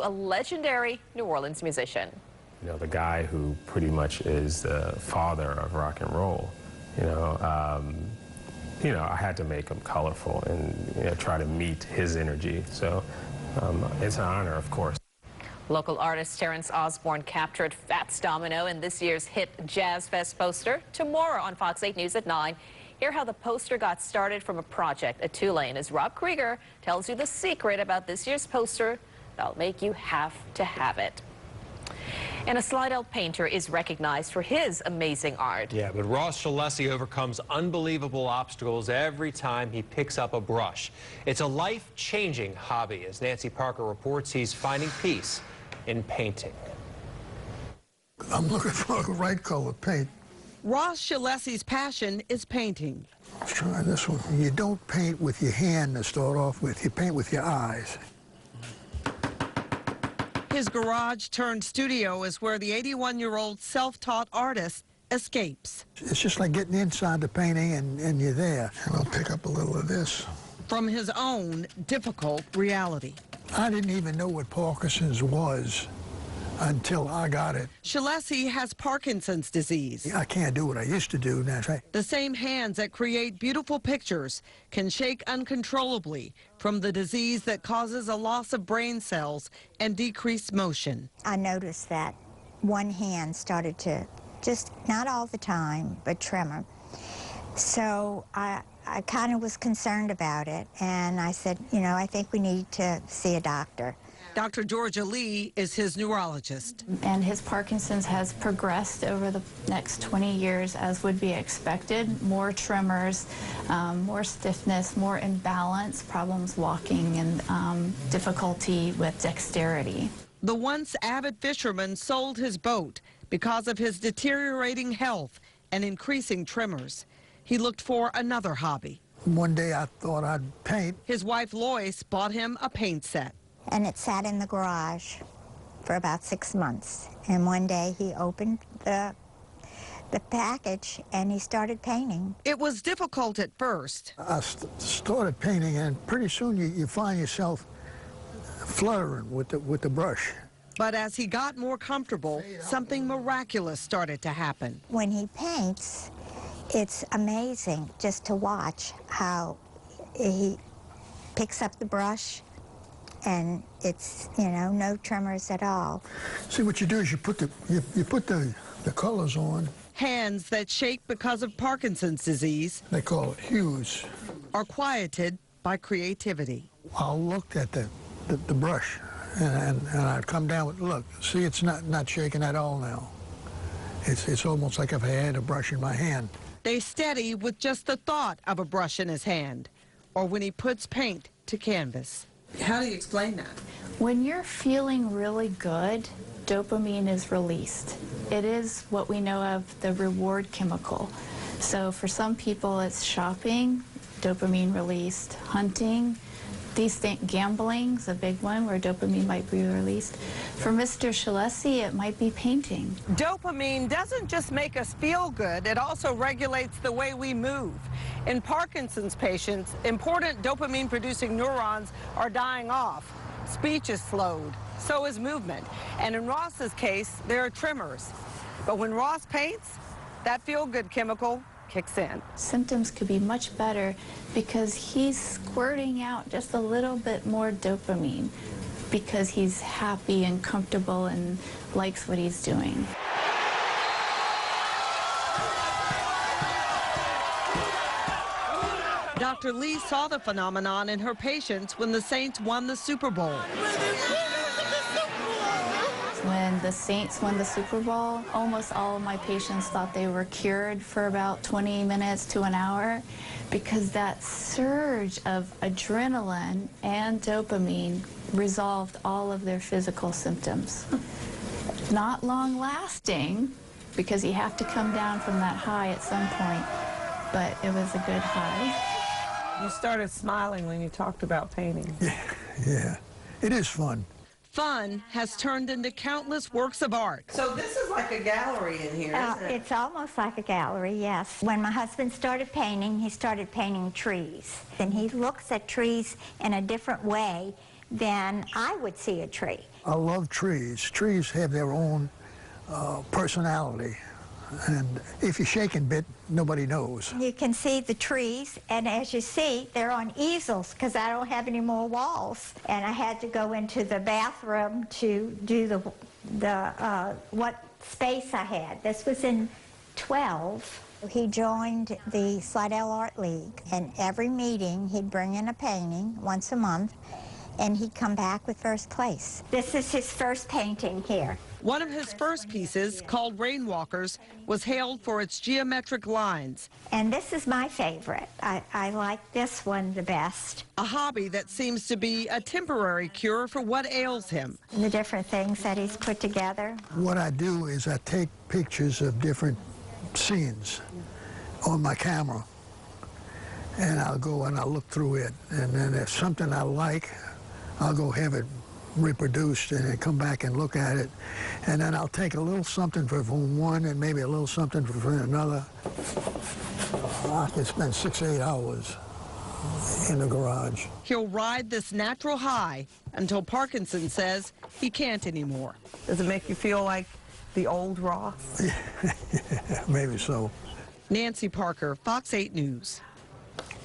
a legendary New Orleans musician. You know, the guy who pretty much is the father of rock and roll, I had to make him colorful and try to meet his energy. So it's an honor, of course. Local artist Terrence Osborne captured Fats Domino in this year's hit Jazz Fest poster. Tomorrow on Fox 8 News at 9. Hear how the poster got started from a project at Tulane as Rob Krieger tells you the secret about this year's poster that'll make you have to have it. And a Slidell painter is recognized for his amazing art. Yeah, but Ross Shillesi overcomes unbelievable obstacles every time he picks up a brush. It's a life-changing hobby. As Nancy Parker reports, he's finding peace in painting. I'm looking for the right color paint. Ross Shillesi's passion is painting. Let's try this one. You don't paint with your hand to start off with. You paint with your eyes. His garage-turned-studio is where the 81-year-old self-taught artist escapes. It's just like getting inside the painting and you're there. And I'll pick up a little of this. From his own difficult reality. I didn't even know what Parkinson's was until I got it. Shillesi has Parkinson's disease. I can't do what I used to do now. The same hands that create beautiful pictures can shake uncontrollably from the disease that causes a loss of brain cells and decreased motion. I noticed that one hand started to just, not all the time, but tremor. So I kind of was concerned about it, and I said, I think we need to see a doctor. Dr. Georgia Lee is his neurologist. And his Parkinson's has progressed over the next 20 years as would be expected. More tremors, more stiffness, more imbalance, problems walking, and difficulty with dexterity. The once avid fisherman sold his boat because of his deteriorating health and increasing tremors. He looked for another hobby. One day I thought I'd paint. His wife Lois bought him a paint set. And it sat in the garage for about 6 months. And one day he opened the package and he started painting. It was difficult at first. I started painting, and pretty soon you find yourself fluttering with the brush. But as he got more comfortable, something miraculous started to happen. When he paints, it's amazing just to watch how he picks up the brush, and it's, no tremors at all. See, what you do is you put the colors on. Hands that shake because of Parkinson's disease, They call it hues. are quieted by creativity. I looked at the brush, and I'd come down with, look, see, it's not shaking at all now. It's almost like if I had a brush in my hand. They steady with just the thought of a brush in his hand, or when he puts paint to canvas. How do you explain that? When you're feeling really good, dopamine is released. It is what we know of the reward chemical. So for some people it's shopping, dopamine released, hunting, these things, gambling's a big one where dopamine might be released. For Mr. Shillesi, it might be painting. Dopamine doesn't just make us feel good, it also regulates the way we move. In Parkinson's patients, important dopamine-producing neurons are dying off. Speech is slowed, so is movement. And in Ross's case, there are tremors. But when Ross paints, that feel-good chemical kicks in. Symptoms could be much better because he's squirting out just a little bit more dopamine because he's happy and comfortable and likes what he's doing. Dr. Lee saw the phenomenon in her patients when the Saints won the Super Bowl. When the Saints won the Super Bowl, almost all of my patients thought they were cured for about 20 minutes to an hour because that surge of adrenaline and dopamine resolved all of their physical symptoms. Not long lasting because you have to come down from that high at some point, but it was a good high. You started smiling when you talked about painting. Yeah, it is fun. Fun has turned into countless works of art. So this is like a gallery in here, isn't it? It's almost like a gallery, yes. When my husband started painting, he started painting trees. And he looks at trees in a different way then I would see a tree. I love trees. Trees have their own personality. And if you're shaking a bit, nobody knows. You can see the trees, and as you see, they're on easels because I don't have any more walls. And I had to go into the bathroom to do what space I had. This was in 12. He joined the Slidell Art League, and every meeting he'd bring in a painting once a month, and he'd come back with first place. This is his first painting here. One of his first pieces, called Rainwalkers, was hailed for its geometric lines. And this is my favorite. I like this one the best. A hobby that seems to be a temporary cure for what ails him. And the different things that he's put together. What I do is I take pictures of different scenes on my camera, and I'll go and I'll look through it. And then if something I like, I'll go have it reproduced and then come back and look at it. And then I'll take a little something from one and maybe a little something from another. I can spend 6 to 8 hours in the garage. He'll ride this natural high until Parkinson says he can't anymore. Does it make you feel like the old Ross? Maybe so. Nancy Parker, Fox 8 News.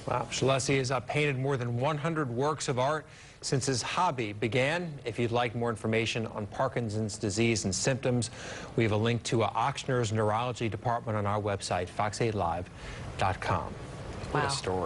Wow, Shilesi has painted more than 100 works of art since his hobby began. If you'd like more information on Parkinson's disease and symptoms, we have a link to Ochsner's neurology department on our website, fox8live.com. What a story.